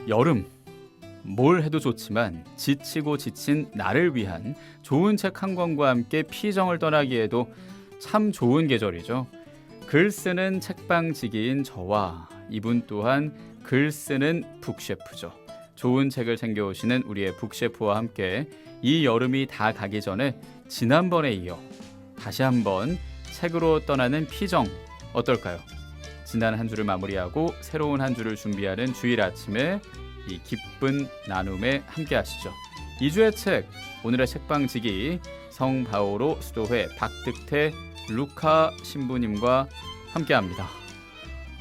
여름 뭘 해도 좋지만 지치고 지친 나를 위한 좋은 책 한 권과 함께 피정을 떠나기에도 참 좋은 계절이죠. 글 쓰는 책방지기인 저와 이분 또한 글 쓰는 북셰프죠. 좋은 책을 챙겨오시는 우리의 북셰프와 함께 이 여름이 다 가기 전에 지난번에 이어 다시 한번 책으로 떠나는 피정 어떨까요? 지난 한 주를 마무리하고 새로운 한 주를 준비하는 주일 아침에 이 기쁜 나눔에 함께 하시죠. 2주의 책, 오늘의 책방지기 성바오로 수도회 박득태 루카 신부님과 함께합니다.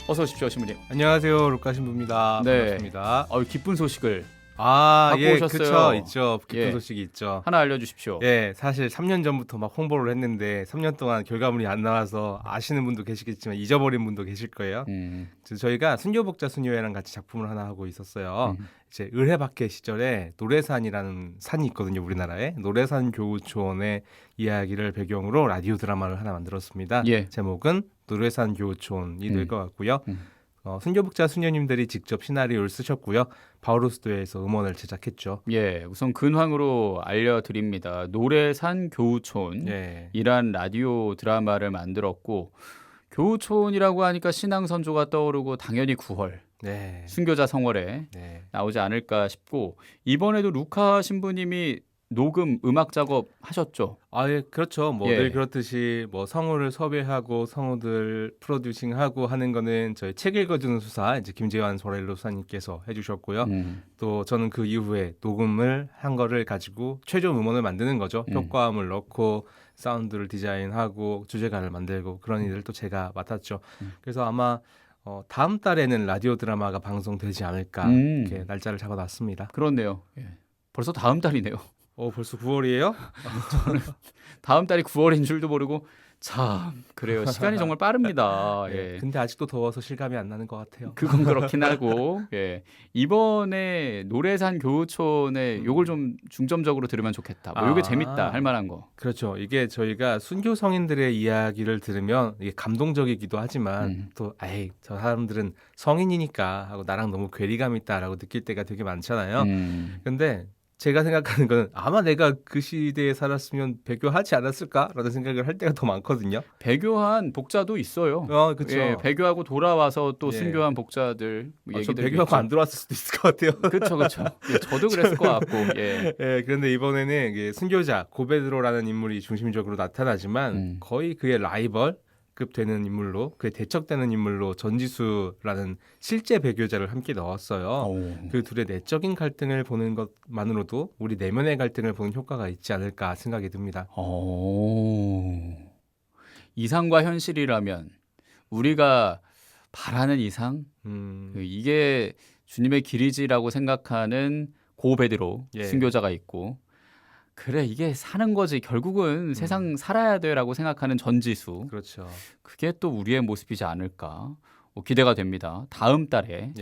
어서 오십시오, 신부님. 안녕하세요, 루카 신부입니다. 네. 반갑습니다. 기쁜 소식을 갖고 예, 오셨어요. 그쵸, 있죠. 기쁜 예. 소식이 있죠. 하나 알려주십시오. 예, 사실 3년 전부터 막 홍보를 했는데 3년 동안 결과물이 안 나와서 아시는 분도 계시겠지만 잊어버린 분도 계실 거예요. 그래서 저희가 순교복자 수녀회랑 같이 작품을 하나 하고 있었어요. 이제 을해박해 시절에 노래산이라는 산이 있거든요, 우리나라에. 노래산 교우촌의 이야기를 배경으로 라디오 드라마를 하나 만들었습니다. 예. 제목은 노래산 교우촌이 될 것 같고요. 순교복자 수녀님들이 직접 시나리오를 쓰셨고요. 바오로 수도회에서 음원을 제작했죠. 예, 우선 근황으로 알려드립니다. 노래산 교우촌이란 라디오 드라마를 만들었고, 교우촌이라고 하니까 신앙 선조가 떠오르고 당연히 9월 네. 순교자 성월에 나오지 않을까 싶고, 이번에도 루카 신부님이 녹음 음악 작업 하셨죠? 예, 그렇죠. 뭐 예. 늘 그렇듯이 뭐 성우를 섭외하고 성우들 프로듀싱하고 하는 거는 저희 책 읽어주는 수사 이제 김재환 소라일로 수사님께서 해주셨고요. 또 저는 그 이후에 녹음을 한 거를 가지고 최종 음원을 만드는 거죠. 효과음을 넣고 사운드를 디자인하고 주제가를 만들고 그런 일을 또 제가 맡았죠. 그래서 아마 다음 달에는 라디오 드라마가 방송되지 않을까 이렇게 날짜를 잡아놨습니다. 그렇네요. 예. 벌써 다음 달이네요. 벌써 9월이에요? 다음 달이 9월인 줄도 모르고 참 그래요. 시간이 정말 빠릅니다. 예. 근데 아직도 더워서 실감이 안 나는 것 같아요. 그건 그렇긴 하고 예. 이번에 노래산 교우촌에 요걸 좀 중점적으로 들으면 좋겠다. 뭐 요게 재밌다 할 만한 거. 그렇죠. 이게 저희가 순교 성인들의 이야기를 들으면 이게 감동적이기도 하지만 또 저 사람들은 성인이니까 하고 나랑 너무 괴리감 있다라고 느낄 때가 되게 많잖아요. 근데 제가 생각하는 거는 아마 내가 그 시대에 살았으면 배교하지 않았을까라는 생각을 할 때가 더 많거든요. 배교한 복자도 있어요. 그렇죠. 예, 배교하고 돌아와서 또 예. 순교한 복자들 저 얘기들 배교하고 안 들어왔을 수도 있을 것 같아요. 그렇죠. 예, 저도 그랬을 것 같고. 예. 그런데 이번에는 이게 순교자 고베드로라는 인물이 중심적으로 나타나지만 거의 그의 라이벌급 되는 인물로 그의 대척되는 인물로 전지수라는 실제 배교자를 함께 넣었어요. 그 둘의 내적인 갈등을 보는 것만으로도 우리 내면의 갈등을 보는 효과가 있지 않을까 생각이 듭니다. 이상과 현실이라면 우리가 바라는 이상 이게 주님의 길이지라고 생각하는 고베드로 순교자가 있고 그래 이게 사는 거지 결국은 세상 살아야 돼라고 생각하는 전지수 그렇죠. 그게 또 우리의 모습이지 않을까 기대가 됩니다. 다음 달에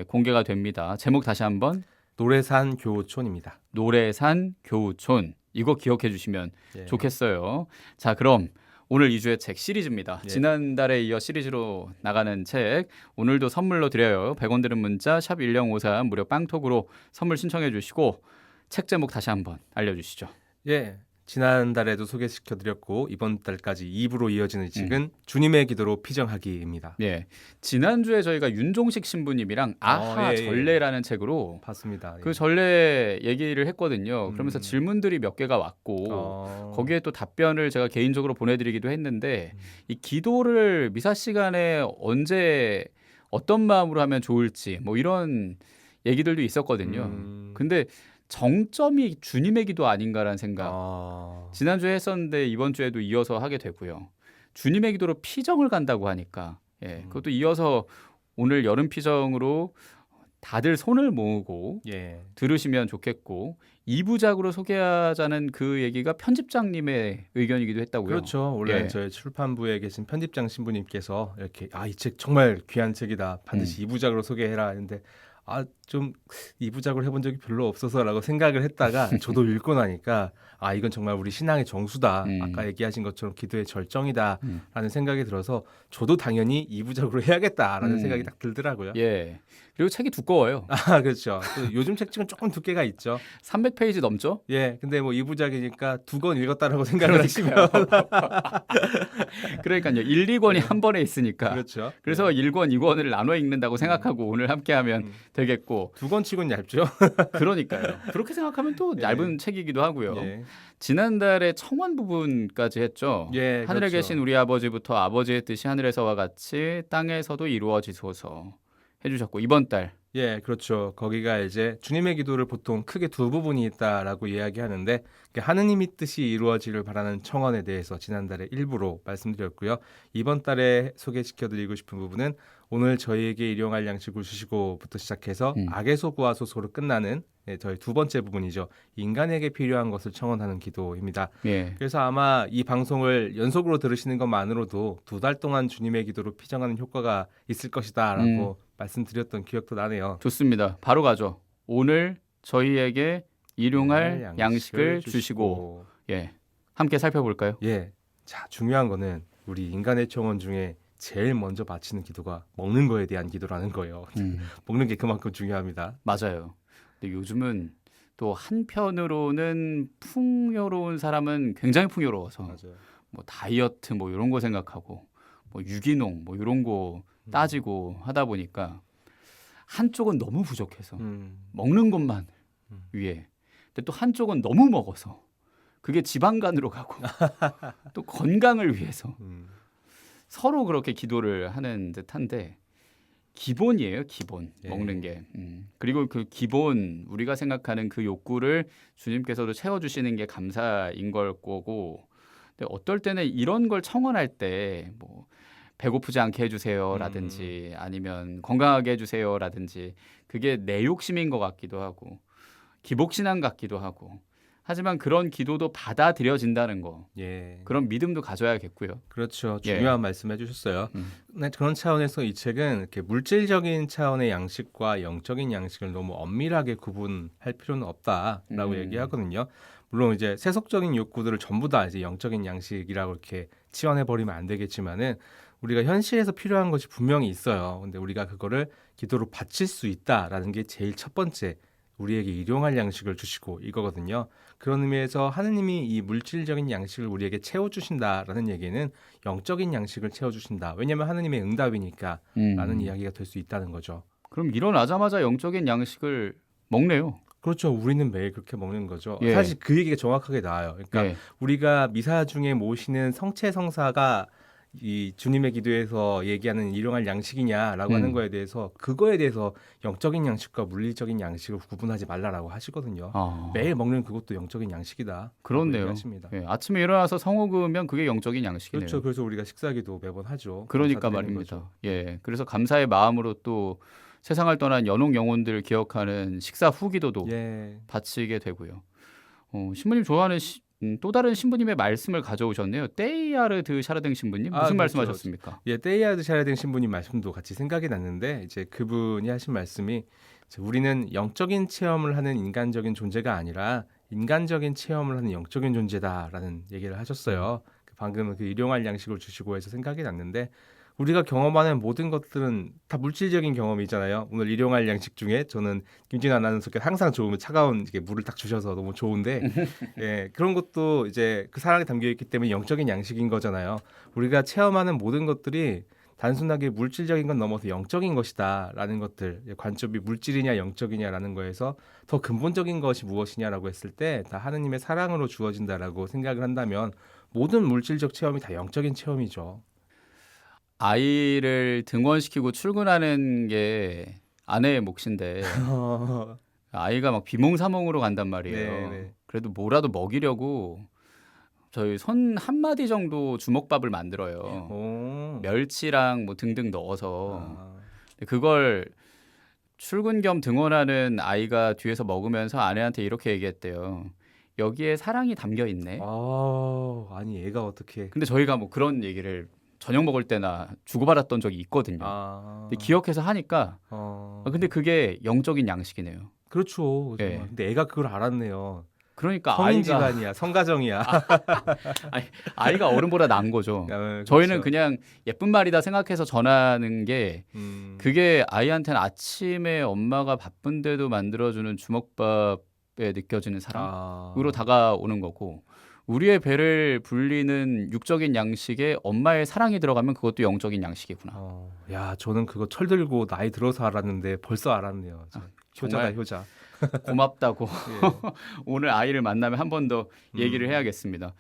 공개가 됩니다. 제목 다시 한번 노래산 교우촌입니다. 노래산 교우촌 이거 기억해 주시면 좋겠어요. 자 그럼 오늘 2주의 책 시리즈입니다. 지난달에 이어 시리즈로 나가는 책 오늘도 선물로 드려요. 100원 드는 문자 샵 1053 무료 빵톡으로 선물 신청해 주시고 책 제목 다시 한번 알려주시죠. 지난달에도 소개시켜드렸고 이번 달까지 2부로 이어지는 책은 주님의 기도로 피정하기입니다. 지난주에 저희가 윤종식 신부님이랑 아하 전례라는 책으로 봤습니다. 그 전례 얘기를 했거든요. 그러면서 질문들이 몇 개가 왔고 거기에 또 답변을 제가 개인적으로 보내드리기도 했는데 이 기도를 미사 시간에 언제 어떤 마음으로 하면 좋을지 뭐 이런 얘기들도 있었거든요. 근데 정점이 주님의 기도 아닌가라는 생각 지난주에 했었는데 이번 주에도 이어서 하게 되고요. 주님의 기도로 피정을 간다고 하니까 그것도 이어서 오늘 여름 피정으로 다들 손을 모으고 들으시면 좋겠고 2부작으로 소개하자는 그 얘기가 편집장님의 의견이기도 했다고요. 그렇죠. 원래 저희 출판부에 계신 편집장 신부님께서 이렇게 이 책 정말 귀한 책이다. 반드시 2부작으로 소개해라 했는데 좀 이부작을 해본 적이 별로 없어서라고 생각을 했다가 저도 읽고 나니까 이건 정말 우리 신앙의 정수다. 아까 얘기하신 것처럼 기도의 절정이다라는 생각이 들어서 저도 당연히 이부작으로 해야겠다라는 생각이 딱 들더라고요. 예. 그리고 책이 두꺼워요. 그렇죠. 또 요즘 책 중은 조금 두께가 있죠. 300페이지 넘죠? 예, 근데 뭐 이부작이니까 2권 읽었다라고 생각을 하시면 그러니까요. 1, 2권이 한 번에 있으니까. 그렇죠. 그래서 1권, 2권을 나눠 읽는다고 생각하고 오늘 함께하면 되겠고. 2권 치곤 얇죠. 그러니까요. 그렇게 생각하면 또 예. 얇은 책이기도 하고요. 예. 지난달에 청원 부분까지 했죠. 예, 하늘에 그렇죠. 계신 우리 아버지부터 아버지의 뜻이 하늘에서와 같이 땅에서도 이루어지소서 해주셨고 이번 달 예, 그렇죠. 거기가 이제 주님의 기도를 보통 크게 두 부분이 있다라고 이야기하는데 하느님의 뜻이 이루어지길 바라는 청원에 대해서 지난달에 일부로 말씀드렸고요. 이번 달에 소개시켜드리고 싶은 부분은 오늘 저희에게 일용할 양식을 주시고부터 시작해서 악에서 구하소서로 끝나는 저희 두 번째 부분이죠. 인간에게 필요한 것을 청원하는 기도입니다. 예. 그래서 아마 이 방송을 연속으로 들으시는 것만으로도 2달 동안 주님의 기도로 피정하는 효과가 있을 것이다라고 말씀드렸던 기억도 나네요. 좋습니다. 바로 가죠. 오늘 저희에게 일용할 양식을 주시고 예. 함께 살펴볼까요? 예. 자, 중요한 거는 우리 인간의 청원 중에 제일 먼저 바치는 기도가 먹는 거에 대한 기도라는 거예요. 먹는 게 그만큼 중요합니다. 맞아요. 근데 요즘은 또 한편으로는 풍요로운 사람은 굉장히 풍요로워서 맞아요. 뭐 다이어트 뭐 이런 거 생각하고 뭐 유기농 뭐 이런 거 따지고 하다 보니까 한쪽은 너무 부족해서 먹는 것만 위해 근데 또 한쪽은 너무 먹어서 그게 지방간으로 가고 또 건강을 위해서 서로 그렇게 기도를 하는 듯한데 기본이에요, 기본. 예. 먹는 게. 그리고 그 기본 우리가 생각하는 그 욕구를 주님께서도 채워주시는 게 감사인 걸 거고. 근데 어떨 때는 이런 걸 청원할 때 뭐 배고프지 않게 해주세요라든지 아니면 건강하게 해주세요라든지 그게 내 욕심인 것 같기도 하고 기복신앙 같기도 하고. 하지만 그런 기도도 받아들여진다는 거. 예. 그런 믿음도 가져야겠고요. 그렇죠. 예. 중요한 말씀해 주셨어요. 네, 그런 차원에서 이 책은 이렇게 물질적인 차원의 양식과 영적인 양식을 너무 엄밀하게 구분할 필요는 없다라고 얘기하거든요. 물론 이제 세속적인 욕구들을 전부 다 이제 영적인 양식이라고 이렇게 치환해 버리면 안 되겠지만은 우리가 현실에서 필요한 것이 분명히 있어요. 근데 우리가 그거를 기도로 바칠 수 있다라는 게 제일 첫 번째 우리에게 일용할 양식을 주시고 이거거든요. 그런 의미에서 하느님이 이 물질적인 양식을 우리에게 채워주신다라는 얘기는 영적인 양식을 채워주신다. 왜냐하면 하느님의 응답이니까 라는 이야기가 될 수 있다는 거죠. 그럼 일어나자마자 영적인 양식을 먹네요. 그렇죠. 우리는 매일 그렇게 먹는 거죠. 예. 사실 그 얘기가 정확하게 나와요. 그러니까 예. 우리가 미사 중에 모시는 성체성사가 이 주님의 기도에서 얘기하는 일용할 양식이냐라고 하는 거에 대해서 그거에 대해서 영적인 양식과 물리적인 양식을 구분하지 말라라고 하시거든요. 매일 먹는 그것도 영적인 양식이다. 그렇네요. 하십니다. 예, 아침에 일어나서 성호그면 그게 영적인 양식이네요. 그렇죠. 그래서 우리가 식사기도 매번 하죠. 그러니까 감사드리는 말입니다. 거죠. 예, 그래서 감사의 마음으로 또 세상을 떠난 연옥 영혼들 기억하는 식사 후 기도도 예. 바치게 되고요. 신부님 좋아하는 또 다른 신부님의 말씀을 가져오셨네요. 테이야르드 샤르댕 신부님 무슨 그렇죠. 말씀하셨습니까? 예, 테이야르드 샤르댕 신부님 말씀도 같이 생각이 났는데 이제 그분이 하신 말씀이 이제 우리는 영적인 체험을 하는 인간적인 존재가 아니라 인간적인 체험을 하는 영적인 존재다라는 얘기를 하셨어요. 방금 그 일용할 양식을 주시고 해서 생각이 났는데 우리가 경험하는 모든 것들은 다 물질적인 경험이잖아요. 오늘 일용할 양식 중에 저는 김진아 아나운서께서 항상 좋으면 차가운 물을 딱 주셔서 너무 좋은데 예, 그런 것도 이제 그 사랑이 담겨 있기 때문에 영적인 양식인 거잖아요. 우리가 체험하는 모든 것들이 단순하게 물질적인 건 넘어서 영적인 것이다라는 것들, 관점이 물질이냐 영적이냐라는 거에서 더 근본적인 것이 무엇이냐라고 했을 때 다 하느님의 사랑으로 주어진다라고 생각을 한다면 모든 물질적 체험이 다 영적인 체험이죠. 아이를 등원시키고 출근하는 게 아내의 몫인데 아이가 막 비몽사몽으로 간단 말이에요. 네. 그래도 뭐라도 먹이려고 저희 손 한 마디 정도 주먹밥을 만들어요. 멸치랑 뭐 등등 넣어서 그걸 출근 겸 등원하는 아이가 뒤에서 먹으면서 아내한테 이렇게 얘기했대요. 여기에 사랑이 담겨 있네. 아니 얘가 어떻게? 근데 저희가 뭐 그런 얘기를 저녁 먹을 때나 주고받았던 적이 있거든요. 근데 기억해서 하니까 근데 그게 영적인 양식이네요. 그렇죠. 예. 정말. 근데 애가 그걸 알았네요. 그러니까 성인 아이가 집안이야, 성가정이야. 아이가 어른보다 나은 거죠. 그렇죠. 저희는 그냥 예쁜 말이다 생각해서 전하는 게 그게 아이한테는 아침에 엄마가 바쁜데도 만들어주는 주먹밥에 느껴지는 사랑으로 다가오는 거고, 우리의 배를 불리는 육적인 양식에 엄마의 사랑이 들어가면 그것도 영적인 양식이구나. 야, 저는 그거 철들고 나이 들어서 알았는데 벌써 알았네요. 효자다, 정말 효자. 고맙다고 예. 오늘 아이를 만나면 한 번 더 얘기를 해야겠습니다.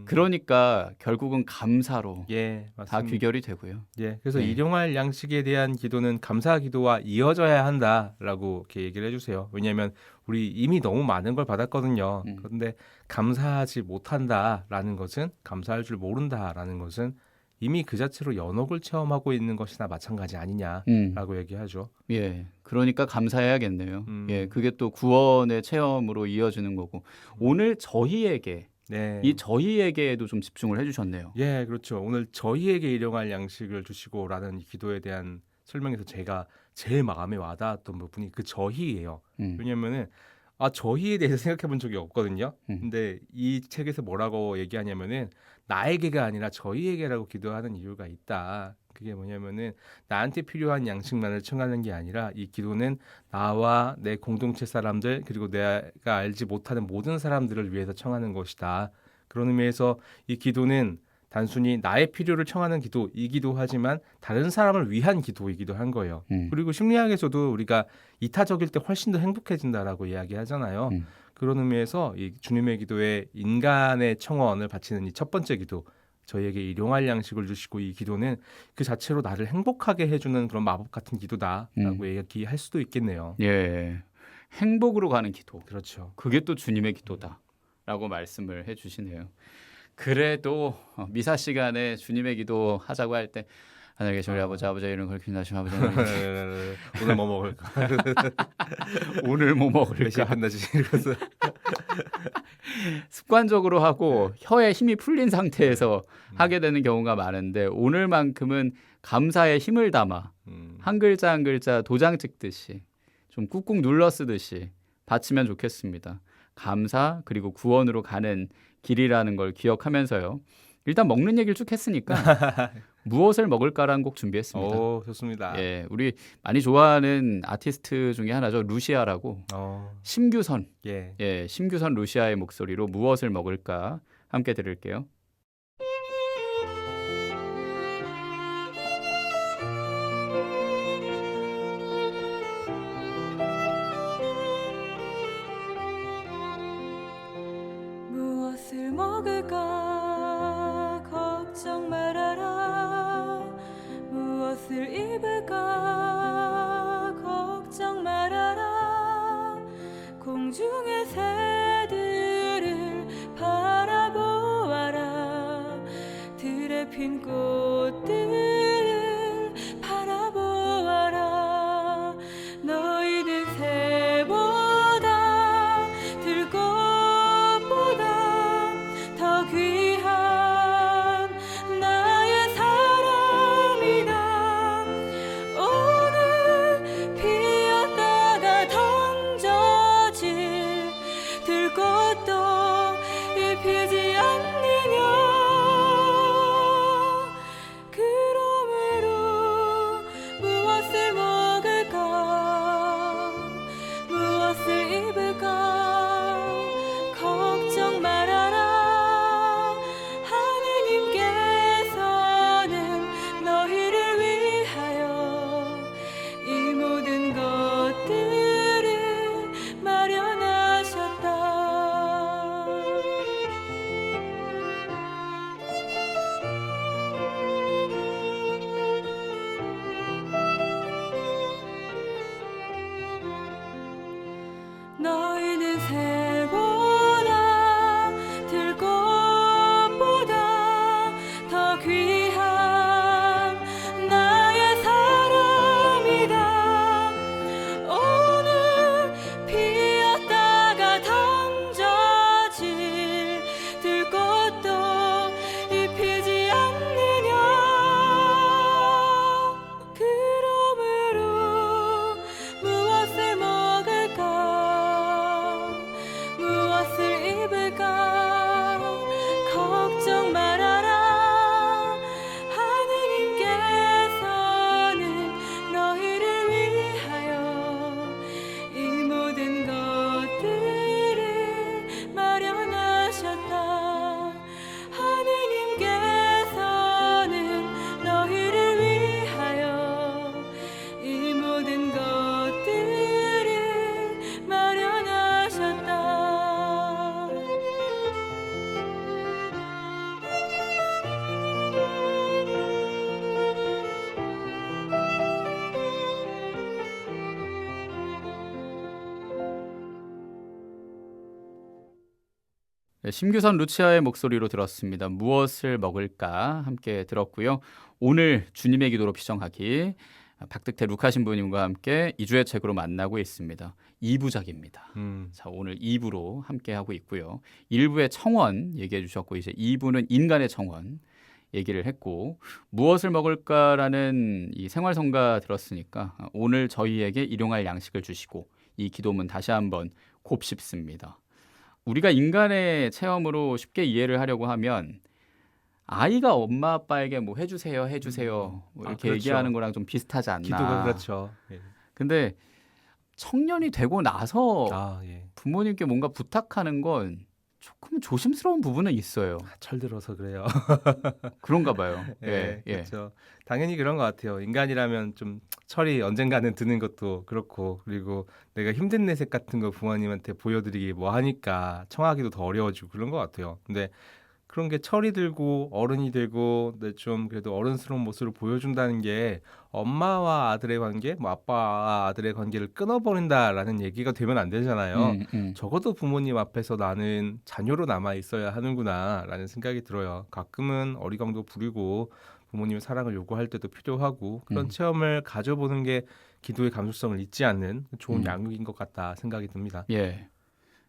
그러니까 결국은 감사로 예, 다 맞습니다. 귀결이 되고요. 예, 그래서 예. 일용할 양식에 대한 기도는 감사 기도와 이어져야 한다라고 이렇게 얘기를 해주세요. 왜냐하면 우리 이미 너무 많은 걸 받았거든요. 그런데 감사하지 못한다라는 것은, 감사할 줄 모른다라는 것은 이미 그 자체로 연옥을 체험하고 있는 것이나 마찬가지 아니냐라고 얘기하죠. 예, 그러니까 감사해야겠네요. 예, 그게 또 구원의 체험으로 이어지는 거고, 오늘 저희에게 네. 이 저희에게도 좀 집중을 해주셨네요. 예, 그렇죠. 오늘 저희에게 일용할 양식을 주시고라는 이 기도에 대한 설명에서 제가 제일 마음에 와닿았던 부분이 그 저희예요. 왜냐면은 저희에 대해서 생각해 본 적이 없거든요. 근데 이 책에서 뭐라고 얘기하냐면은 나에게가 아니라 저희에게라고 기도하는 이유가 있다. 그게 뭐냐면은 나한테 필요한 양식만을 청하는 게 아니라 이 기도는 나와 내 공동체 사람들, 그리고 내가 알지 못하는 모든 사람들을 위해서 청하는 것이다. 그런 의미에서 이 기도는 단순히 나의 필요를 청하는 기도이기도 하지만 다른 사람을 위한 기도이기도 한 거예요. 그리고 심리학에서도 우리가 이타적일 때 훨씬 더 행복해진다라고 이야기하잖아요. 그런 의미에서 이 주님의 기도에 인간의 청원을 바치는 이 첫 번째 기도, 저희에게 일용할 양식을 주시고, 이 기도는 그 자체로 나를 행복하게 해주는 그런 마법 같은 기도다라고 얘기할 수도 있겠네요. 예, 행복으로 가는 기도. 그렇죠. 그게 또 주님의 기도다라고 말씀을 해주시네요. 그래도 미사 시간에 주님의 기도 하자고 할 때, 하늘 계신 우리 아버지, 아버지의 이름 거룩히 나시고 아버지 오늘 뭐 먹을까? 오늘 뭐 몇 시에 먹을까? 끝나지? 이러면서. 습관적으로 하고 혀에 힘이 풀린 상태에서 하게 되는 경우가 많은데, 오늘만큼은 감사의 힘을 담아 한 글자 한 글자 도장 찍듯이 좀 꾹꾹 눌러 쓰듯이 바치면 좋겠습니다. 감사 그리고 구원으로 가는 길이라는 걸 기억하면서요. 일단 먹는 얘기를 쭉 했으니까 무엇을 먹을까라는 곡 준비했습니다. 오, 좋습니다. 예, 우리 많이 좋아하는 아티스트 중에 하나죠. 루시아라고. 심규선. 예. 심규선 루시아의 목소리로 무엇을 먹을까 함께 들을게요. 무엇을 먹을까 걱정 말아라. 무엇을 입을까 걱정 말아라. 공중의 새들을 바라보아라. 들에 핀 꽃들을 바라보아라. 너희는 새보다 들꽃보다 더 귀한 나의 사랑이다. 오늘 피었다가 던져질 들꽃도 입히지 않느냐. 그러므로 무엇을 먹을까 무엇을 입을까 걱정 말아라. 하느님께서는 너희를 위하여 이 모든 것들을 마련하셨다. 네, 심규선 루치아의 목소리로 들었습니다. 무엇을 먹을까 함께 들었고요. 오늘 주님의 기도로 피정하기 박득태 루카 신부님과 함께 2주의 책으로 만나고 있습니다. 2부작입니다. 자, 오늘 2부로 함께 하고 있고요. 1부의 청원 얘기해 주셨고 이제 2부는 인간의 청원 얘기를 했고 무엇을 먹을까라는 이 생활성가 들었으니까 오늘 저희에게 일용할 양식을 주시고 이 기도문 다시 한번 곱씹습니다. 우리가 인간의 체험으로 쉽게 이해를 하려고 하면 아이가 엄마 아빠에게 뭐 해주세요 뭐 이렇게 그렇죠. 얘기하는 거랑 좀 비슷하지 않나. 기도가 그렇죠. 예. 근데 청년이 되고 나서 예. 부모님께 뭔가 부탁하는 건 조금 조심스러운 부분은 있어요. 철들어서 그래요. 그런가 봐요. 예, 그렇죠. 당연히 그런 것 같아요. 인간이라면 좀 철이 언젠가는 드는 것도 그렇고 그리고 내가 힘든 내색 같은 거 부모님한테 보여드리기 뭐 하니까 청하기도 더 어려워지고 그런 것 같아요. 근데 그런 게 철이 들고 어른이 되고 근데 좀 그래도 어른스러운 모습을 보여준다는 게 엄마와 아들의 관계, 뭐 아빠와 아들의 관계를 끊어버린다라는 얘기가 되면 안 되잖아요. 적어도 부모님 앞에서 나는 자녀로 남아 있어야 하는구나라는 생각이 들어요. 가끔은 어리광도 부리고 부모님의 사랑을 요구할 때도 필요하고 그런 체험을 가져보는 게 기도의 감수성을 잊지 않는 좋은 양육인 것 같다 생각이 듭니다. 예.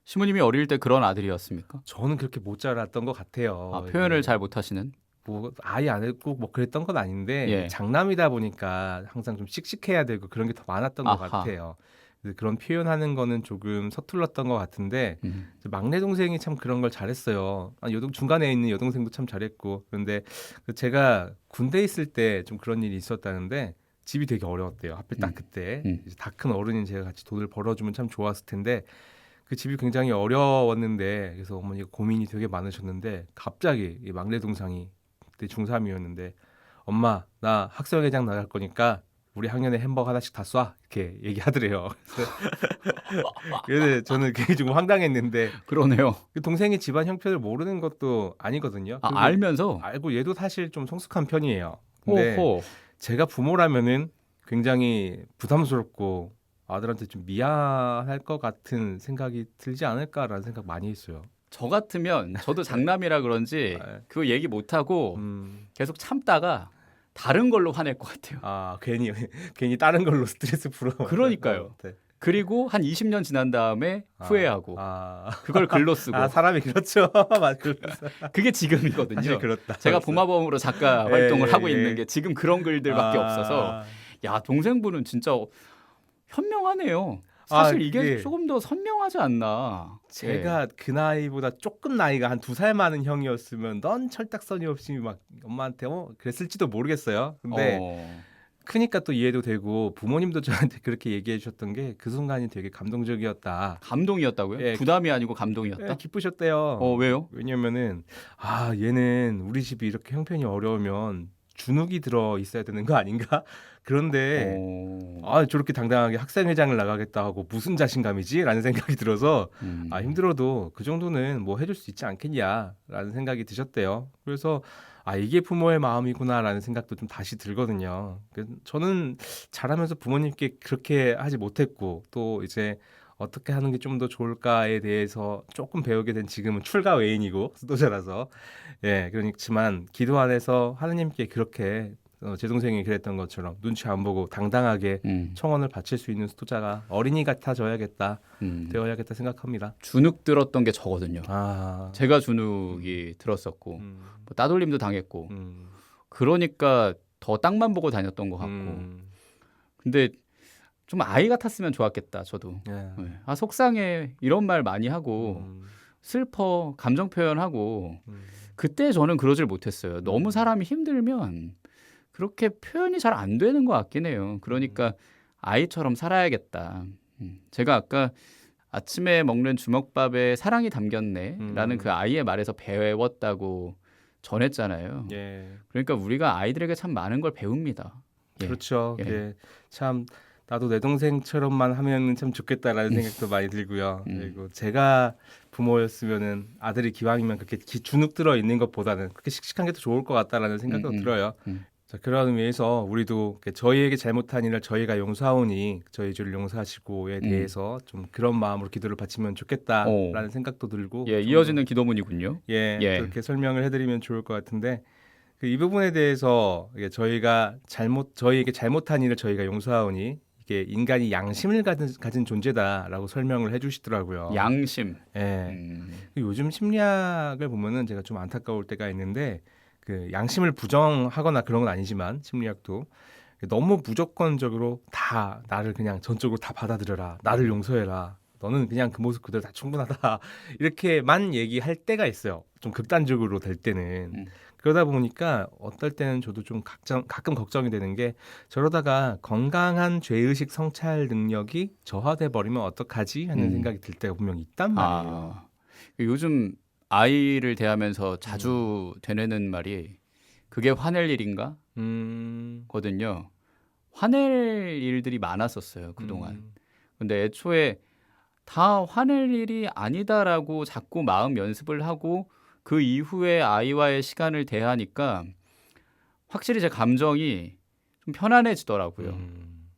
시모님이 어릴 때 그런 아들이었습니까? 저는 그렇게 못 자랐던 것 같아요. 아, 표현을 잘 못하시는? 뭐 아예 안 했고 뭐 그랬던 건 아닌데 예. 장남이다 보니까 항상 좀 씩씩해야 되고 그런 게 더 많았던 것 아하. 같아요. 그래서 그런 표현하는 거는 조금 서툴렀던 것 같은데 막내 동생이 참 그런 걸 잘했어요. 중간에 있는 여동생도 참 잘했고 그런데 제가 군대 있을 때 좀 그런 일이 있었다는데 집이 되게 어려웠대요. 하필 딱 그때 이제 다 큰 어른인 제가 같이 돈을 벌어주면 참 좋았을 텐데 그 집이 굉장히 어려웠는데 그래서 어머니가 고민이 되게 많으셨는데 갑자기 이 막내 동생이 그때 중3이었는데 엄마 나 학생회장 나갈 거니까 우리 학년에 햄버거 하나씩 다 쏴 이렇게 얘기하더래요. 그래서 저는 그게 좀 황당했는데 그러네요. 그 동생이 집안 형편을 모르는 것도 아니거든요. 아, 그리고 알면서? 알고 얘도 사실 좀 성숙한 편이에요. 근데 호호. 제가 부모라면은 굉장히 부담스럽고 아들한테 좀 미안할 것 같은 생각이 들지 않을까라는 생각 많이 했어요. 저 같으면 저도 장남이라 그런지 그거 얘기 못하고 계속 참다가 다른 걸로 화낼 것 같아요. 아 괜히 다른 걸로 스트레스 풀어. 그러니까요. 네. 그리고 한 20년 지난 다음에 후회하고 그걸 글로 쓰고 사람이 그렇죠. 맞 그게 지금이거든요. 사실 그렇다. 제가 붕화범으로 작가 예, 활동을 하고 예. 있는 게 지금 그런 글들밖에 없어서 야 동생분은 진짜 현명하네요. 사실 이게 그게 조금 더 선명하지 않나. 제가 그 나이보다 조금 나이가 한 2살 많은 형이었으면 넌 철딱서니 없이 막 엄마한테 그랬을지도 모르겠어요. 근데 크니까 또 이해도 되고 부모님도 저한테 그렇게 얘기해 주셨던 게 그 순간이 되게 감동적이었다. 감동이었다고요? 예. 부담이 아니고 감동이었다? 기쁘셨대요. 왜요? 왜냐면은 얘는 우리 집이 이렇게 형편이 어려우면 주눅이 들어 있어야 되는 거 아닌가? 그런데 저렇게 당당하게 학생회장을 나가겠다 하고 무슨 자신감이지? 라는 생각이 들어서 힘들어도 그 정도는 뭐 해줄 수 있지 않겠냐라는 생각이 드셨대요. 그래서 이게 부모의 마음이구나라는 생각도 좀 다시 들거든요. 저는 자라면서 부모님께 그렇게 하지 못했고 또 이제 어떻게 하는 게 좀 더 좋을까에 대해서 조금 배우게 된 지금은 출가 외인이고 수도자라서 그렇지만 기도 안에서 하나님께 그렇게 제 동생이 그랬던 것처럼 눈치 안 보고 당당하게 청원을 바칠 수 있는 수도자가 어린이 같아져야겠다, 되어야겠다 생각합니다. 주눅 들었던 게 저거든요. 제가 주눅이 들었었고 뭐 따돌림도 당했고 그러니까 더 땅만 보고 다녔던 것 같고 근데 좀 아이 같았으면 좋았겠다 저도. 속상해 이런 말 많이 하고 슬퍼 감정 표현하고 그때 저는 그러질 못했어요. 너무 사람이 힘들면 그렇게 표현이 잘 안 되는 것 같긴 해요. 그러니까 아이처럼 살아야겠다. 제가 아까 아침에 먹는 주먹밥에 사랑이 담겼네라는 그 아이의 말에서 배웠다고 전했잖아요. 그러니까 우리가 아이들에게 참 많은 걸 배웁니다. 그렇죠. 참 나도 내 동생처럼만 하면 참 좋겠다라는 생각도 많이 들고요. 그리고 제가 부모였으면은 아들이 기왕이면 그렇게 주눅 들어 있는 것보다는 그렇게 씩씩한 게 더 좋을 것 같다라는 생각도 들어요. 자, 그런 의미에서 우리도 저희에게 잘못한 일을 저희가 용서하오니 저희 주를 용서하시고에 대해서 좀 그런 마음으로 기도를 바치면 좋겠다라는 생각도 들고 예, 이어지는 기도문이군요. 예, 예. 그렇게 설명을 해드리면 좋을 것 같은데 이 부분에 대해서 저희에게 잘못한 일을 저희가 용서하오니 이게 인간이 양심을 가진 존재다라고 설명을 해주시더라고요. 양심. 예. 요즘 심리학을 보면은 제가 좀 안타까울 때가 있는데 그 양심을 부정하거나 그런 건 아니지만 심리학도 너무 무조건적으로 다 나를 그냥 전적으로 다 받아들여라, 나를 용서해라, 너는 그냥 그 모습 그대로 다 충분하다 이렇게만 얘기할 때가 있어요. 좀 극단적으로 될 때는. 그러다 보니까 어떨 때는 저도 좀 가끔 걱정이 되는 게 저러다가 건강한 죄의식 성찰 능력이 저하돼 버리면 어떡하지 하는 생각이 들 때가 분명히 있단 말이에요. 요즘 아이를 대하면서 자주 되뇌는 말이 그게 화낼 일인가? 거든요. 화낼 일들이 많았었어요, 그동안. 근데 애초에 다 화낼 일이 아니다라고 자꾸 마음 연습을 하고 그 이후에 아이와의 시간을 대하니까 확실히 제 감정이 좀 편안해지더라고요.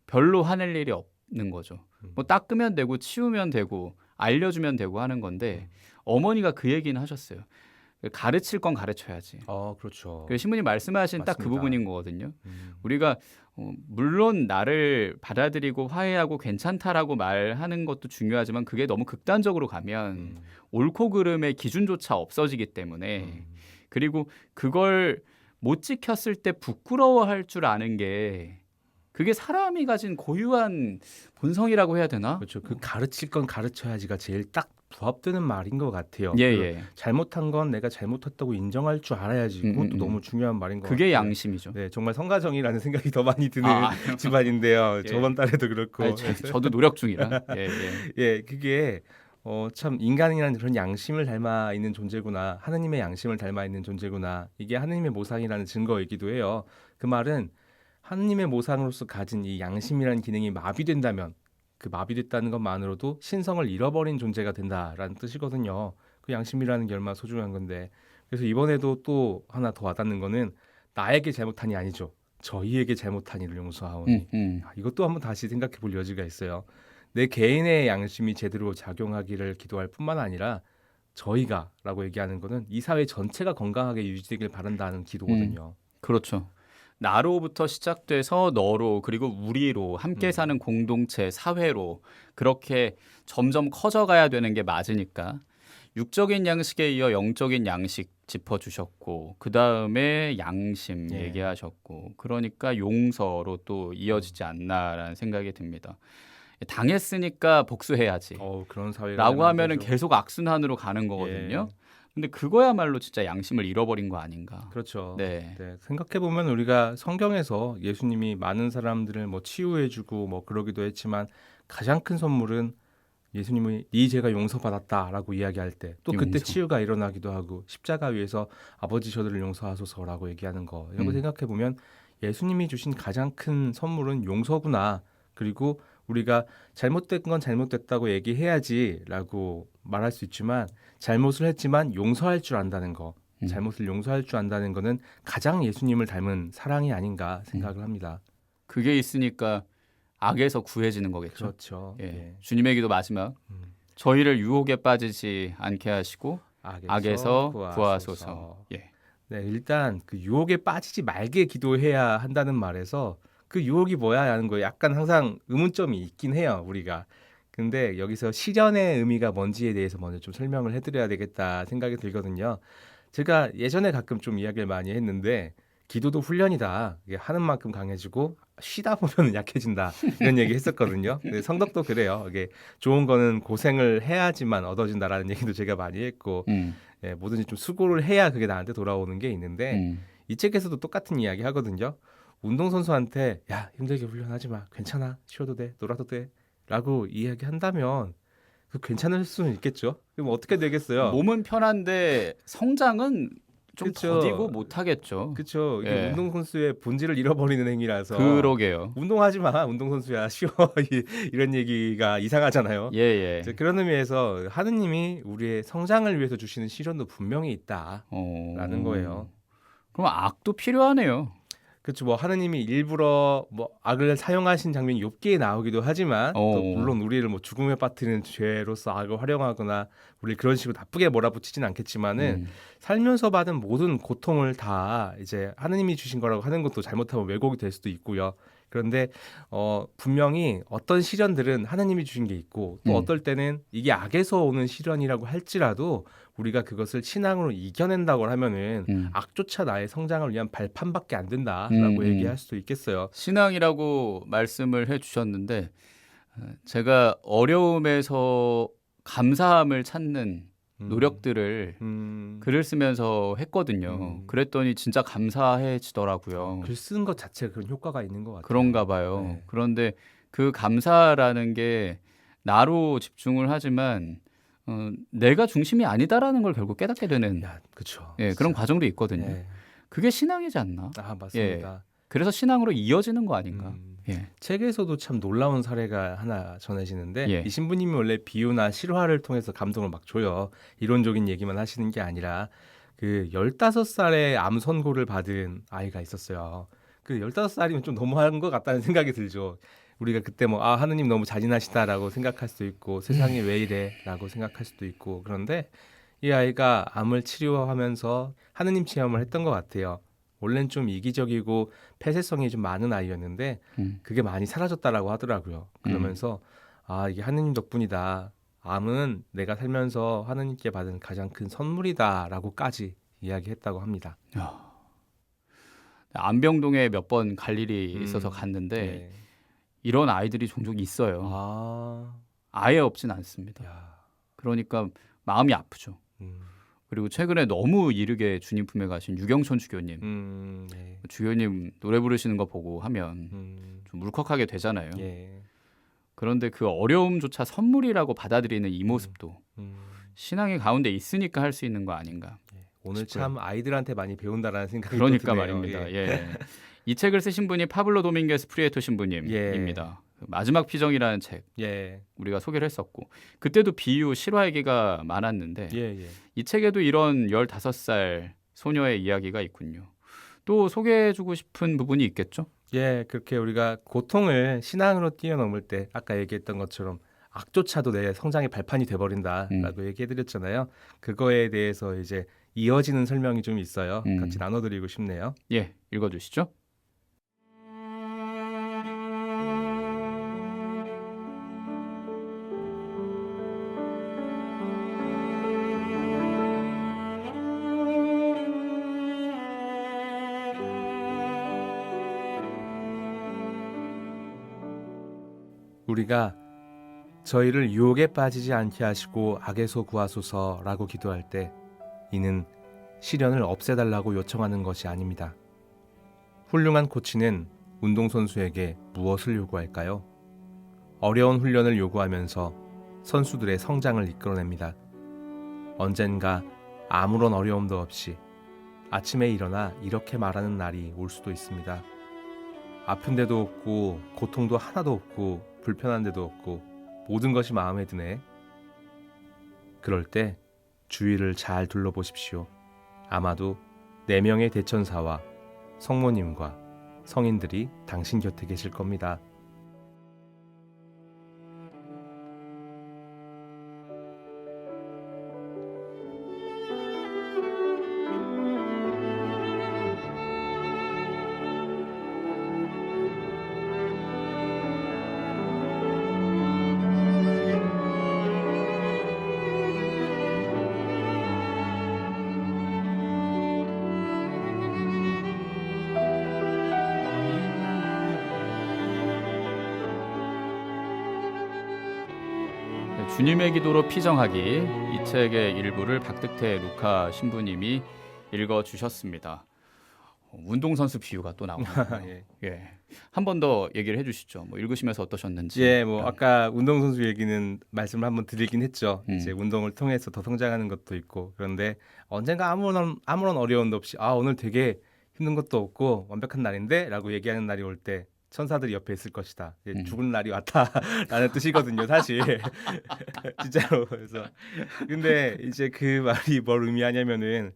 별로 화낼 일이 없는 거죠. 뭐 닦으면 되고 치우면 되고 알려주면 되고 하는 건데 어머니가 그 얘기는 하셨어요. 가르칠 건 가르쳐야지. 그렇죠. 신부님 말씀하신 딱 그 맞습니다. 부분인 거거든요. 우리가 물론 나를 받아들이고 화해하고 괜찮다라고 말하는 것도 중요하지만 그게 너무 극단적으로 가면 옳고 그름의 기준조차 없어지기 때문에 그리고 그걸 못 지켰을 때 부끄러워할 줄 아는 게 그게 사람이 가진 고유한 본성이라고 해야 되나? 그렇죠. 그 가르칠 건 가르쳐야지가 제일 딱 부합되는 말인 것 같아요. 예. 잘못한 건 내가 잘못했다고 인정할 줄 알아야지. 그것도 너무 중요한 말인 것 같아요. 그게 양심이죠. 네, 정말 성가정이라는 생각이 더 많이 드는 집안인데요. 예. 저번 달에도 그렇고. 저도 노력 중이라. 예, 그게 참 인간이라는 그런 양심을 닮아 있는 존재구나. 하느님의 양심을 닮아 있는 존재구나. 이게 하느님의 모상이라는 증거이기도 해요. 그 말은 하느님의 모상으로서 가진 이 양심이라는 기능이 마비된다면 그 마비됐다는 것만으로도 신성을 잃어버린 존재가 된다라는 뜻이거든요. 그 양심이라는 게 얼마나 소중한 건데. 그래서 이번에도 또 하나 더 와닿는 거는 나에게 잘못한이 아니죠. 저희에게 잘못한 일을 용서하오니. 이것도 한번 다시 생각해 볼 여지가 있어요. 내 개인의 양심이 제대로 작용하기를 기도할 뿐만 아니라 저희가라고 얘기하는 거는 이 사회 전체가 건강하게 유지되길 바란다는 기도거든요. 그렇죠. 나로부터 시작돼서 너로 그리고 우리로 함께 사는 공동체, 사회로 그렇게 점점 커져가야 되는 게 맞으니까 육적인 양식에 이어 영적인 양식 짚어주셨고 그 다음에 양심 얘기하셨고 그러니까 용서로 또 이어지지 않나라는 생각이 듭니다. 당했으니까 복수해야지 그런 사회가 라고 하면은 되죠. 계속 악순환으로 가는 거거든요. 근데 그거야말로 진짜 양심을 잃어버린 거 아닌가. 그렇죠. 네. 생각해 보면 우리가 성경에서 예수님이 많은 사람들을 뭐 치유해주고 뭐 그러기도 했지만 가장 큰 선물은 예수님이 네 죄가 용서받았다라고 이야기할 때 또 그때 치유가 일어나기도 하고 십자가 위에서 아버지 저들을 용서하소서라고 얘기하는 거 이런 거 생각해 보면 예수님이 주신 가장 큰 선물은 용서구나. 그리고 우리가 잘못된 건 잘못됐다고 얘기해야지라고 말할 수 있지만 잘못을 했지만 용서할 줄 안다는 거, 잘못을 용서할 줄 안다는 거는 가장 예수님을 닮은 사랑이 아닌가 생각을 합니다. 그게 있으니까 악에서 구해지는 거겠죠. 그렇죠. 주님의 기도 마지막 저희를 유혹에 빠지지 않게 하시고 악에서 구하소서. 네, 일단 그 유혹에 빠지지 말게 기도해야 한다는 말에서 그 유혹이 뭐야 하는 거 약간 항상 의문점이 있긴 해요, 우리가. 근데 여기서 실현의 의미가 뭔지에 대해서 먼저 좀 설명을 해드려야 되겠다 생각이 들거든요. 제가 예전에 가끔 좀 이야기를 많이 했는데 기도도 훈련이다. 이게 하는 만큼 강해지고 쉬다 보면 약해진다. 이런 얘기 했었거든요. 근데 성덕도 그래요. 이게 좋은 거는 고생을 해야지만 얻어진다라는 얘기도 제가 많이 했고 뭐든지 좀 수고를 해야 그게 나한테 돌아오는 게 있는데 이 책에서도 똑같은 이야기 하거든요. 운동선수한테 야 힘들게 훈련하지 마. 괜찮아. 쉬어도 돼. 놀아도 돼. 라고 이야기한다면 그 괜찮을 수는 있겠죠. 그럼 어떻게 되겠어요? 몸은 편한데 성장은 좀 그쵸. 더디고 못하겠죠. 그렇죠. 이게 운동선수의 본질을 잃어버리는 행위라서 그러게요. 운동하지 마. 운동선수야. 쉬어. 이런 얘기가 이상하잖아요. 그런 의미에서 하느님이 우리의 성장을 위해서 주시는 시련도 분명히 있다라는 거예요. 그럼 악도 필요하네요. 그렇죠. 뭐 하느님이 일부러 뭐 악을 사용하신 장면이 욥기에 나오기도 하지만 또 물론 우리를 뭐 죽음에 빠뜨리는 죄로서 악을 활용하거나 우리 그런 식으로 나쁘게 몰아붙이진 않겠지만은 살면서 받은 모든 고통을 다 이제 하느님이 주신 거라고 하는 것도 잘못하면 왜곡이 될 수도 있고요. 그런데 분명히 어떤 시련들은 하느님이 주신 게 있고 또 어떨 때는 이게 악에서 오는 시련이라고 할지라도 우리가 그것을 신앙으로 이겨낸다고 하면은 악조차 나의 성장을 위한 발판밖에 안 된다라고 얘기할 수도 있겠어요. 신앙이라고 말씀을 해주셨는데 제가 어려움에서 감사함을 찾는 노력들을 글을 쓰면서 했거든요. 그랬더니 진짜 감사해지더라고요. 글 쓰는 것 자체가 그런 효과가 있는 것 같아요. 그런가 봐요. 네. 그런데 그 감사라는 게 나로 집중을 하지만 내가 중심이 아니다라는 걸 결국 깨닫게 되는 그렇죠. 예, 그런 과정도 있거든요. 네. 그게 신앙이지 않나? 아, 맞습니다. 그래서 신앙으로 이어지는 거 아닌가? 예. 책에서도 참 놀라운 사례가 하나 전해지는데 예. 이 신부님이 원래 비유나 실화를 통해서 감동을 막 줘요. 이론적인 얘기만 하시는 게 아니라 그 15살에 암 선고를 받은 아이가 있었어요. 그 15살이면 좀 너무한 것 같다는 생각이 들죠. 우리가 그때 뭐 하느님 너무 잔인하시다라고 생각할 수도 있고 세상이 왜 이래라고 생각할 수도 있고 그런데 이 아이가 암을 치료하면서 하느님 체험을 했던 것 같아요. 원래는 좀 이기적이고 폐쇄성이 좀 많은 아이였는데 그게 많이 사라졌다라고 하더라고요. 그러면서 이게 하느님 덕분이다. 암은 내가 살면서 하느님께 받은 가장 큰 선물이다라고까지 이야기했다고 합니다. 안병동에 몇 번 갈 일이 있어서 갔는데 네. 이런 아이들이 종종 있어요. 아예 없진 않습니다. 그러니까 마음이 아프죠. 그리고 최근에 너무 이르게 주님 품에 가신 유경천 주교님, 네. 주교님 노래 부르시는 거 보고 하면 좀 울컥하게 되잖아요. 예. 그런데 그 어려움조차 선물이라고 받아들이는 이 모습도 신앙의 가운데 있으니까 할 수 있는 거 아닌가. 오늘 싶어요. 참 아이들한테 많이 배운다라는 생각이 그러니까 드네요. 말입니다. 예. 이 책을 쓰신 분이 파블로 도밍게스 프리에토 신부님입니다. 마지막 피정이라는 책 예. 우리가 소개를 했었고 그때도 비유 실화 얘기가 많았는데 예. 이 책에도 이런 15살 소녀의 이야기가 있군요. 또 소개해주고 싶은 부분이 있겠죠? 예, 그렇게 우리가 고통을 신앙으로 뛰어넘을 때 아까 얘기했던 것처럼 악조차도 내 성장의 발판이 돼버린다라고 얘기해드렸잖아요. 그거에 대해서 이제 이어지는 설명이 좀 있어요. 같이 나눠드리고 싶네요. 예, 읽어주시죠. 우리가 저희를 유혹에 빠지지 않게 하시고 악에서 구하소서라고 기도할 때 이는 시련을 없애달라고 요청하는 것이 아닙니다. 훌륭한 코치는 운동선수에게 무엇을 요구할까요? 어려운 훈련을 요구하면서 선수들의 성장을 이끌어냅니다. 언젠가 아무런 어려움도 없이 아침에 일어나 이렇게 말하는 날이 올 수도 있습니다. 아픈 데도 없고 고통도 하나도 없고 불편한 데도 없고 모든 것이 마음에 드네. 그럴 때 주위를 잘 둘러보십시오. 아마도 4명의 대천사와 성모님과 성인들이 당신 곁에 계실 겁니다. 주님의 기도로 피정하기 이 책의 일부를 박득태 루카 신부님이 읽어주셨습니다. 운동선수 비유가 또 나오네요. 예. 한 번 더 얘기를 해주시죠. 뭐 읽으시면서 어떠셨는지. 예, 뭐 아까 운동선수 얘기는 말씀을 한번 드리긴 했죠. 이제 운동을 통해서 더 성장하는 것도 있고 그런데 언젠가 아무런 어려움도 없이 오늘 되게 힘든 것도 없고 완벽한 날인데 라고 얘기하는 날이 올 때 천사들이 옆에 있을 것이다. 죽은 날이 왔다라는 뜻이거든요, 사실. 진짜로. 그래서 근데 이제 그 말이 뭘 의미하냐면은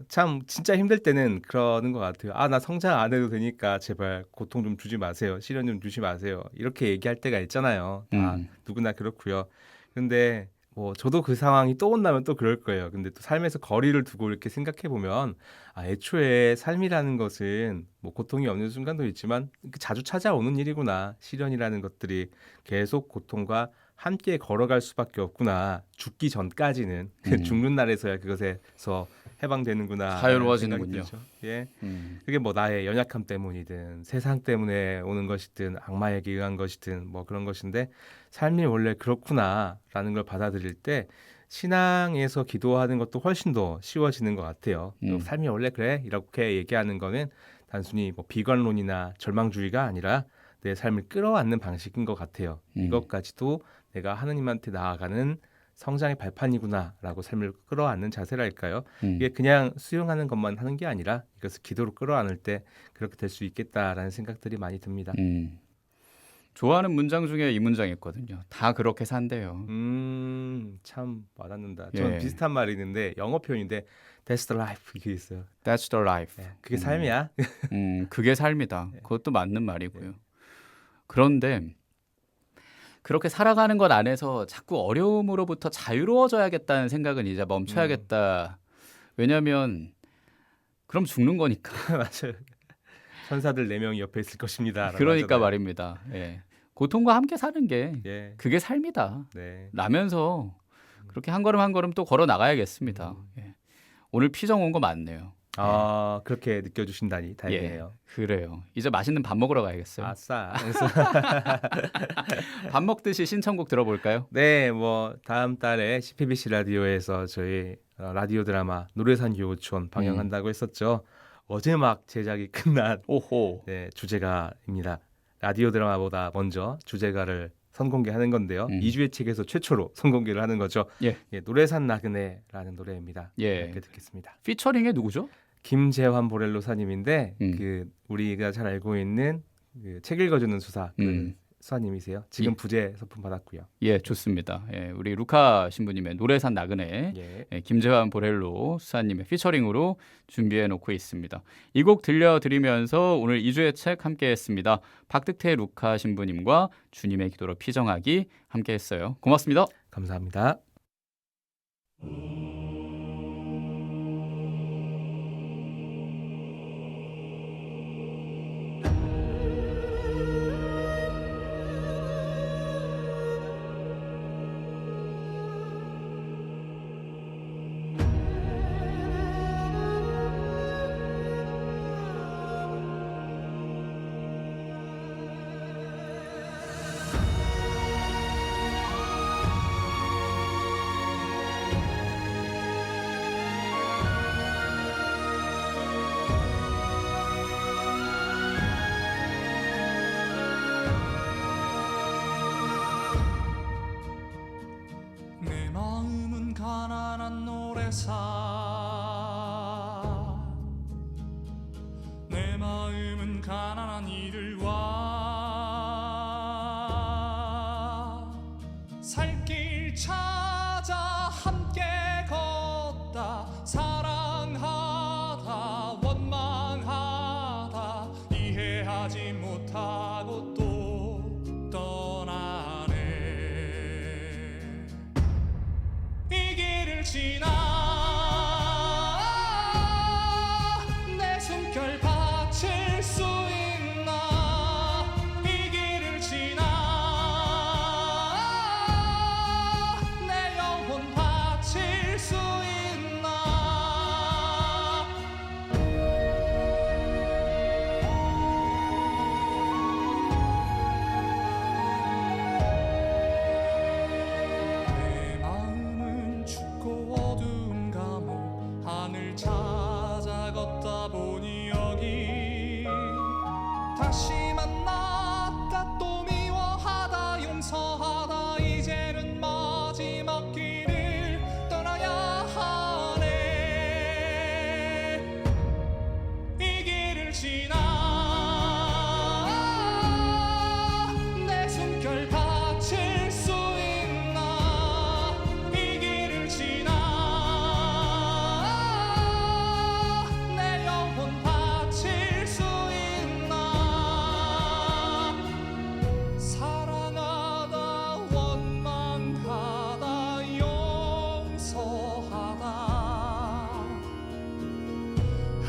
참 진짜 힘들 때는 그러는 것 같아요. 아, 나 성장 안 해도 되니까 제발 고통 좀 주지 마세요. 시련 좀 주지 마세요. 이렇게 얘기할 때가 있잖아요. 다 누구나 그렇고요. 근데 뭐 저도 그 상황이 또 온다면 또 그럴 거예요. 근데 또 삶에서 거리를 두고 이렇게 생각해 보면 애초에 삶이라는 것은 뭐 고통이 없는 순간도 있지만 자주 찾아오는 일이구나. 시련이라는 것들이 계속 고통과 함께 걸어갈 수밖에 없구나. 죽기 전까지는 죽는 날에서야 그것에서 해방되는구나. 자유로워지는군요. 예, 그게 뭐 나의 연약함 때문이든 세상 때문에 오는 것이든 악마에게 의한 것이든 뭐 그런 것인데 삶이 원래 그렇구나라는 걸 받아들일 때 신앙에서 기도하는 것도 훨씬 더 쉬워지는 것 같아요. 삶이 원래 그래 이렇게 얘기하는 거는 단순히 뭐 비관론이나 절망주의가 아니라 내 삶을 끌어안는 방식인 것 같아요. 이것까지도 내가 하느님한테 나아가는 성장의 발판이구나라고 삶을 끌어안는 자세랄까요? 이게 그냥 수용하는 것만 하는 게 아니라 이것을 기도로 끌어안을 때 그렇게 될 수 있겠다라는 생각들이 많이 듭니다. 좋아하는 문장 중에 이 문장이 있거든요. 다 그렇게 산대요. 참 와닿는다. 저는 비슷한 말이 있는데 영어 표현인데 That's the life 이게 있어요. That's the life. 그게 삶이야. 그게 삶이다. 그것도 맞는 말이고요. 그런데 그렇게 살아가는 것 안에서 자꾸 어려움으로부터 자유로워져야겠다는 생각은 이제 멈춰야겠다. 왜냐하면 그럼 죽는 거니까. 맞아요. 천사들 4명이 옆에 있을 것입니다. 그러니까 말입니다. 예. 고통과 함께 사는 게 그게 삶이다. 라면서 그렇게 한 걸음 한 걸음 또 걸어 나가야겠습니다. 예. 오늘 피정 온 거 맞네요. 그렇게 느껴주신다니 다행이에요. 그래요. 이제 맛있는 밥 먹으러 가야겠어요. 아싸. 밥 먹듯이 신청곡 들어볼까요? 네, 뭐 다음 달에 CPBC 라디오에서 저희 라디오 드라마 노래산 교우촌 방영한다고 했었죠. 어제 막 제작이 끝난 주제가입니다. 라디오 드라마보다 먼저 주제가를 선공개하는 건데요. 2주의 책에서 최초로 선공개를 하는 거죠. 노래산 나그네라는 노래입니다. 이렇게 듣겠습니다. 피처링이 누구죠? 김재환 보렐로사님인데 그 우리가 잘 알고 있는 그 책 읽어주는 수사 수사님이세요. 지금 부재 서품 받았고요. 예, 좋습니다. 예, 우리 루카 신부님의 노래산 나그네, 김재환 보렐로 수사님의 피처링으로 준비해 놓고 있습니다. 이 곡 들려드리면서 오늘 2주의 책 함께했습니다. 박득태 루카 신부님과 주님의 기도로 피정하기 함께했어요. 고맙습니다. 감사합니다. 내 마음은 가난한 노래산 내 마음은 가난한 이들과 살 길 찾아 함께 걷다 사랑하다 원망하다 이해하지 못하고 또 떠나네 이 길을 지나 내 숨결 바칠 수 있나 이 길을 지나 내 영혼 바칠 수 있나 내 마음은 춥고 어두운 감옥 하늘 찾아 걷다 보니 여기 다시 만났다 또 미워하다 용서하다 이제는 마지막 길을 떠나야 하네 이 길을 지나 내 숨결 바칠 수 있나 이 길을 지나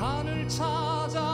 하늘 찾아